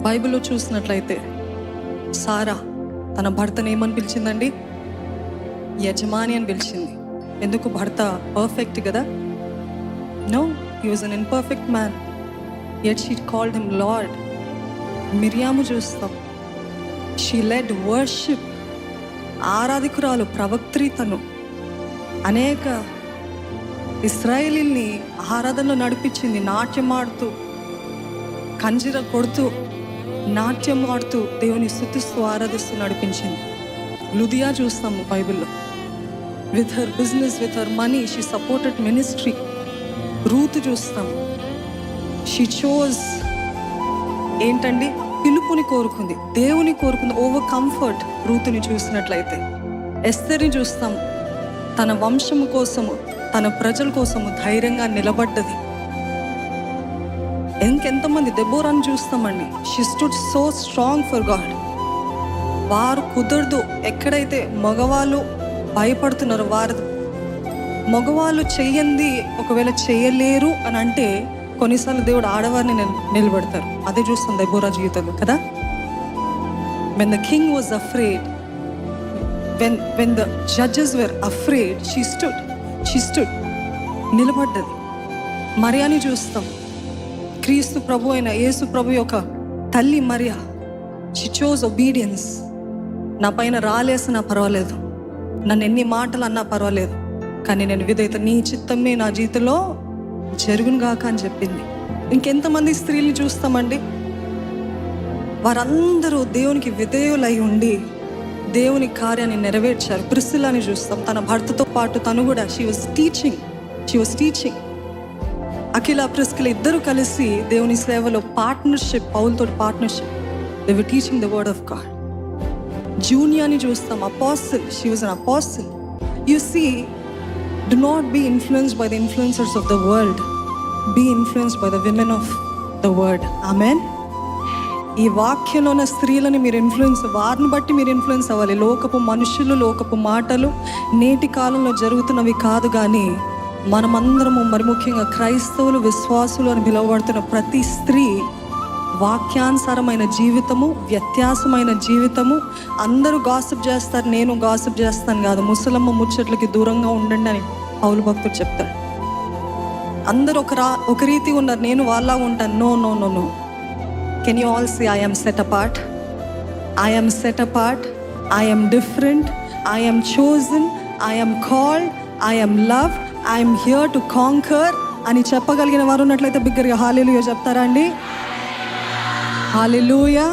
బైబిల్లో చూసినట్లయితే సారా తన భర్తను ఏమని పిలిచిందండి? యజమాని అని పిలిచింది. ఎందుకు? భర్త పర్ఫెక్ట్ కదా. No, he was an imperfect man, yet she called him lord. మిరియాము చూస్తాం, షీ లెడ్ వర్షిప్, ఆరాధికురాలు, ప్రవక్త్రి. తను అనేక ఇశ్రాయేలీల్ని ఆరాధనలో నడిపించింది. నాట్యం ఆడుతూ, కంజిర కొడుతూ, నాట్యం ఆడుతూ, దేవుని స్తుతిస్తూ, ఆరాధిస్తూ నడిపించింది. లుదియా చూస్తాము బైబిల్లో, with her business, with her money she supported ministry. Ruth చూస్తాము, షీ చోజ్ ఏంటండి? పిలుపుని కోరుకుంది, దేవుని కోరుకుంది ఓవర్ కంఫర్ట్. రూతుని చూసినట్లయితే ఎస్తేర్ని చూస్తాము, తన వంశము కోసము, తన ప్రజల కోసము ధైర్యంగా నిలబడ్డది. ఇంకెంతమంది? దెబోరాని చూస్తామండి, she stood so strong for God. వారు కుదరదు, ఎక్కడైతే మగవాళ్ళు భయపడుతున్నారు, వారు మగవాళ్ళు చెయ్యంది ఒకవేళ చేయలేరు అని అంటే కొన్నిసార్లు దేవుడు ఆడవారిని నిలబెడతారు. అదే చూస్తాం దెబోరా జీవితంలో కదా. When the king was afraid, when the judges were afraid, she stood నిలబడ్డది. మరియాని చూస్తాం, క్రీస్తు ప్రభు అయిన యేసు ప్రభు యొక్క తల్లి మరియా, షీ చోజ్ ఒబీడియన్స్. నా పైన రాలేసినా పర్వాలేదు, నన్ను ఎన్ని మాటలు అన్నా పర్వాలేదు, కానీ నేను విధేయత, నీ చిత్తమే నా జీవితంలో జరుగును గాక అని చెప్పింది. ఇంకెంతమంది స్త్రీలు చూస్తామండి, వారందరూ దేవునికి విధేయులై ఉండి దేవుని కార్యాన్ని నెరవేర్చారు. ప్రిస్సిల్లాని చూస్తాం, తన భర్తతో పాటు తను కూడా she was teaching. Aquila, Priscilla ఇద్దరు కలిసి దేవుని సేవలో పార్ట్నర్షిప్, పౌల్తో partnership, they were teaching the word of God. జూనియాని చూస్తాం, apostle, she was an apostle. You see, do not be influenced by the influencers of the world, be influenced by the women of the word. Amen. ఈ వాక్యంలో ఉన్న స్త్రీలని మీరు influence, వారిని బట్టి మీరు influence అవ్వాలి. లోకపు మనుషులు, లోకపు మాటలు నేటి కాలంలో జరుగుతున్నవి కాదు, కానీ మనమందరము, మరి ముఖ్యంగా క్రైస్తవులు, విశ్వాసులు అని పిలువబడుతున్న ప్రతి స్త్రీ వాక్యానుసారమైన జీవితము, వ్యత్యాసమైన జీవితము. అందరూ గాసిప్ చేస్తారు, నేను గాసిప్ చేస్తాను కాదు. ముసలమ్మ ముచ్చట్లకి దూరంగా ఉండండి అని పౌలు భక్తుడు చెప్తాడు. అందరూ ఒక రీతి ఉన్నారు, నేను వాళ్ళ ఉంటాను. No no no no. Can you all say, I am set apart, I am set apart, I am different, I am chosen, I am called, I am loved, I am here to conquer అని చెప్పగలిగిన వారు ఉన్నట్లయితే బిగ్గరగా హల్లెలూయా చెప్తారా అండి? హల్లెలూయా.